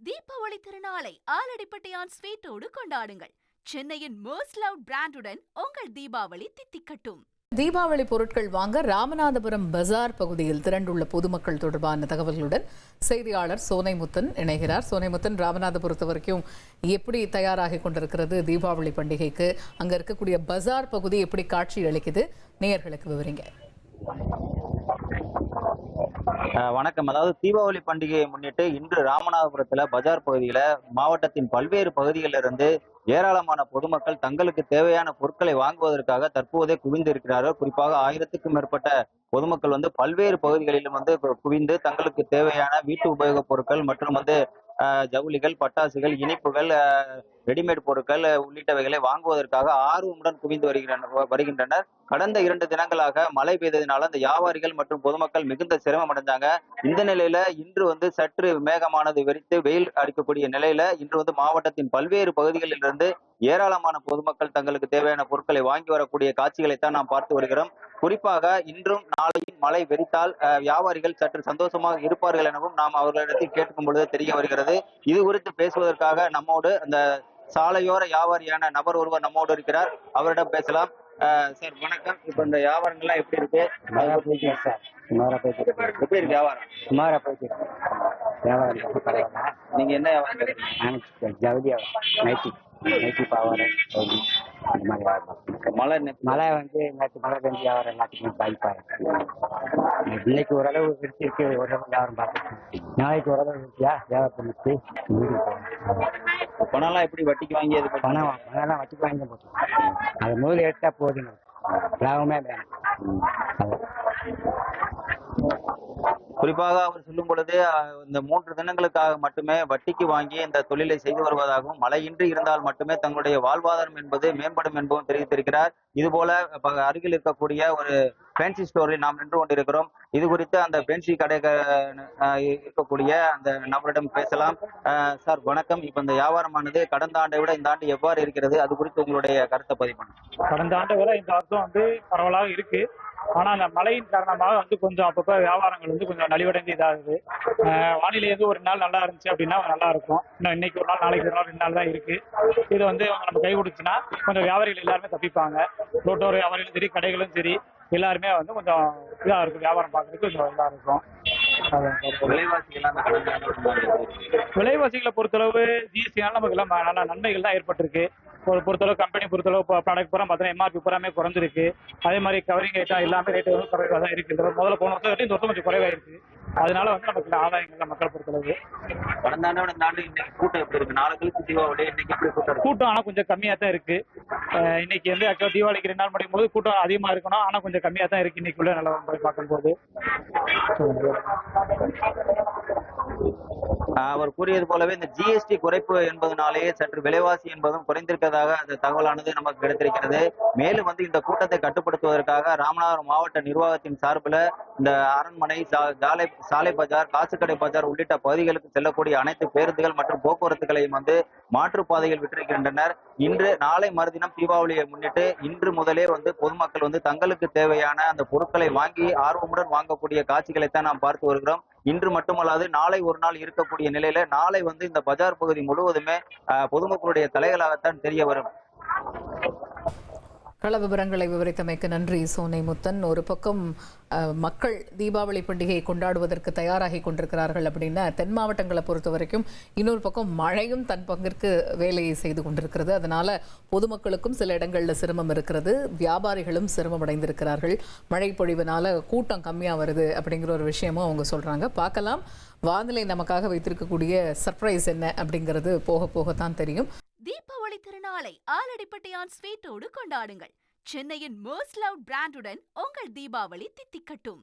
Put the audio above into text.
தீபாவளி திருநாளை ஆலடிப்பட்டியான் ஸ்வீட்டோடு கொண்டாடுங்கள். சென்னையின் மோஸ்ட் லவ்ட் பிராண்டுடன் உங்கள் தீபாவளி தித்திக்கட்டும். தீபாவளி பொருட்கள் வாங்க ராமநாதபுரம் பஜார் பகுதியில் திரண்டுள்ள பொதுமக்கள் தொடர்பான தகவல்களுடன் செய்தியாளர் சோனைமுத்தன் இணைகிறார். சோனைமுத்தன், ராமநாதபுரத்தை வரைக்கும் எப்படி தயாராகி கொண்டிருக்கிறது தீபாவளி பண்டிகைக்கு? அங்க இருக்கக்கூடிய பஜார் பகுதி எப்படி காட்சி அளிக்குது? நேயர்களுக்கு விவரிங்க. வணக்கம். அதாவது தீபாவளி பண்டிகையை முன்னிட்டு இன்று ராமநாதபுரத்துல பஜார் பகுதியில மாவட்டத்தின் பல்வேறு பகுதிகளிலிருந்து ஏராளமான பொதுமக்கள் தங்களுக்கு தேவையான பொருட்களை வாங்குவதற்காக தற்போதே குவிந்து இருக்கிறார்கள். குறிப்பாக 1000க்கும் மேற்பட்ட பொதுமக்கள் பல்வேறு பகுதிகளிலும் குவிந்து தங்களுக்கு தேவையான வீட்டு உபயோகப் பொருட்கள் மற்றும் ஜவுளிகள், பட்டாசுகள், இனிப்புகள், ரெடிமேட் பொருட்கள் உள்ளிட்டவைகளை வாங்குவதற்காக ஆர்வமுடன் குவிந்து வருகின்றனர். கடந்த 2 தினங்களாக மழை பெய்ததினால அந்த வியாபாரிகள் மற்றும் பொதுமக்கள் மிகுந்த சிரமம் அடைஞ்சாங்க. இந்த நிலையில இன்று சற்று மேகமானது வெறித்து வெயில் அடிக்கக்கூடிய நிலையில இன்று மாவட்டத்தின் பல்வேறு பகுதிகளில் இருந்து ஏராளமான பொதுமக்கள் தங்களுக்கு தேவையான பொருட்களை வாங்கி வரக்கூடிய காட்சிகளைத்தான் நாம் பார்த்து வருகிறோம். குறிப்பாக இன்றும் நாளையும் மழை வெறித்தால் வியாபாரிகள் சற்று சந்தோஷமாக இருப்பார்கள் எனவும் நாம் அவர்களிடத்தில் கேட்கும் பொழுது தெரிய வருகிறது. இது குறித்து பேசுவதற்காக நம்மோடு அந்த சாலையோர வியாபாரியான நபர் ஒருவர் நம்மோடு இருக்கிறார். அவரிடம் பேசலாம். சார் வணக்கம். இப்ப இந்த வியாபாரங்கள்லாம் எப்படி இருக்கு? எப்படி இருக்கு வியாபாரம்? சுமாரா போயிட்டு வியாபாரம். நீங்க என்ன வியாபாரம்? ஜவுளி நைட்டி பாவாரம் அந்த மாதிரி வியாபாரம். மழை நேற்று மழை பெஞ்சு வியாபாரம் எல்லாத்துக்குமே பாதிப்பா இருக்கு. இன்னைக்கு ஓரளவு இருக்கு, ஓரளவு வியாபாரம் பார்த்துருக்கு. நாளைக்கு ஓரளவு இருக்கியா வியாபாரத்தை முடிச்சு வீட்டுக்கு போகணும். பணம்லாம் எப்படி வட்டிக்கு வாங்கி பணம்லாம் வட்டிக்கு வாங்கி போட்டு அது முதல்ல எடுத்தா போதுங்க, லாபமே வேணும். குறிப்பாக அவர் சொல்லும் பொழுது இந்த 3 தினங்களுக்காக மட்டுமே வட்டிக்கு வாங்கி இந்த தொழிலை செய்து வருவதாகவும், மழையின்றி இருந்தால் மட்டுமே தங்களுடைய வாழ்வாதாரம் என்பது மேம்படும் என்பதும் தெரிவித்திருக்கிறார். இது போல அருகில் இருக்கக்கூடிய ஒரு ஃபேன்சி ஸ்டோரில் நாம் நின்று கொண்டிருக்கிறோம். இது குறித்து அந்த ஃபேன்சி கடை இருக்கக்கூடிய அந்த நபரிடம் பேசலாம். சார் வணக்கம். இப்ப இந்த வியாபாரமானது கடந்த ஆண்டை விட இந்த ஆண்டு எவ்வாறு இருக்கிறது? அது குறித்து உங்களுடைய கருத்தை பதிவு பண்ணுங்க. கடந்த ஆண்டை விட இந்த ஆண்டும் பரவலாக இருக்கு. ஆனா அந்த மழையின் காரணமாக கொஞ்சம் அப்பப்ப வியாபாரங்கள் கொஞ்சம் நலிவடைந்து இதாகுது. வானிலை ஒரு நாள் நல்லா இருந்துச்சு அப்படின்னா நல்லா இருக்கும். இன்னும் இன்னைக்கு ஒரு நாள், நாளைக்கு ஒரு நாள், 2 நாள் தான் இருக்கு. இது நம்ம கை கொடுச்சுன்னா கொஞ்சம் வியாபாரிகள் எல்லாருமே தப்பிப்பாங்க. ரோட்டோர வியாபாரிகளும் சரி, கடைகளும் சரி, எல்லாருமே கொஞ்சம் இதா இருக்கும். வியாபாரம் பார்க்கறதுக்கு கொஞ்சம் இதா இருக்கும். விலைவாசிகளை பொறுத்தளவு ஜிஎஸ்டினால நமக்கு எல்லாம் நல்ல நன்மைகள் தான் ஏற்பட்டிருக்கு. பொறுத்தளவு கம்பெனி பொறுத்தளவு ப்ராடக்ட் பூரா பார்த்தீங்கன்னா எம்ஆர்பி பூராமே குறைஞ்சிருக்கு. அதே மாதிரி கவரிங் ஐட்டம் எல்லாமே ரேட்டு குறைவாக தான் இருக்கு. முதல்ல போன வருஷம் இந்த வருஷம் கொஞ்சம் குறைவாக இருக்கு. அதனால நமக்கு ஆதாயங்கள் மக்களை பொறுத்தளவு கடந்த ஆண்டோட இந்த ஆண்டு இன்னைக்கு கூட்டம் எப்படி இருக்கு? நாளைக்கு தீபாவளி, இன்னைக்கு எப்படி கூட்டம் ஆனா கொஞ்சம் கம்மியா தான் இருக்கு. இன்னைக்கு தீபாவளிக்கு 2 நாள் முடியும் போது கூட்டம் அதிகமா இருக்கணும். ஆனா கொஞ்சம் கம்மியா தான் இருக்கு இன்னைக்குள்ள நல்லா போய் பார்க்கும்போது. அவர் கூறியது போலவே இந்த ஜிஎஸ்டி குறைப்பு என்பதனாலேயே சற்று விலைவாசி என்பதும் குறைந்திருக்கிறதாக அந்த தகவலானது நமக்கு கிடைத்திருக்கிறது. மேலும் இந்த கூட்டத்தை கட்டுப்படுத்துவதற்காக ராமநாதபுரம் மாவட்ட நிர்வாகத்தின் சார்பில் இந்த அரண்மனை, சாலை பஜார், காசுக்கடை பஜார் உள்ளிட்ட பகுதிகளுக்கு செல்லக்கூடிய அனைத்து பேருந்துகள் மற்றும் போக்குவரத்துகளையும் மாற்றுப்பாதைகள் விட்டிருக்கின்றனர். இன்று நாளை மறுதினம் தீபாவளியை முன்னிட்டு இன்று முதலே பொதுமக்கள் தங்களுக்கு தேவையான அந்த பொருட்களை வாங்கி ஆர்வமுடன் வாங்கக்கூடிய காட்சிகளைத்தான் நாம் பார்த்து வருகிறோம். இன்று மட்டுமல்லாது நாளை ஒரு நாள் இருக்கக்கூடிய நிலையில நாளை இந்த பஜார் பகுதி முழுவதுமே பொதுமக்களுடைய தலைகளாகத்தான் தெரிய வரும். கள விவரங்களை விவரித்தமைக்கு நன்றி சோனைமுத்தன். ஒரு பக்கம் மக்கள் தீபாவளி பண்டிகையை கொண்டாடுவதற்கு தயாராகி கொண்டிருக்கிறார்கள் அப்படின்னா தென் மாவட்டங்களை பொறுத்த வரைக்கும், இன்னொரு பக்கம் மழையும் தன் பங்கிற்கு வேலையை செய்து கொண்டிருக்கிறது. அதனால பொதுமக்களுக்கும் சில இடங்களில் சிரமம் இருக்கிறது, வியாபாரிகளும் சிரமம் அடைந்திருக்கிறார்கள். மழை பொழிவினால கூட்டம் கம்மியாக வருது அப்படிங்கிற ஒரு விஷயமும் அவங்க சொல்றாங்க. பார்க்கலாம் வானிலை நமக்காக வைத்திருக்கக்கூடிய சர்ப்ரைஸ் என்ன அப்படிங்கிறது போக போகத்தான் தெரியும். தீபாவளி திருநாளை ஆலடிப்பட்டியான் ஸ்வீட்டோடு கொண்டாடுங்கள். சென்னையின் மோஸ்ட் லவ்ட் பிராண்டுடன் உங்கள் தீபாவளி தித்திக்கட்டும்.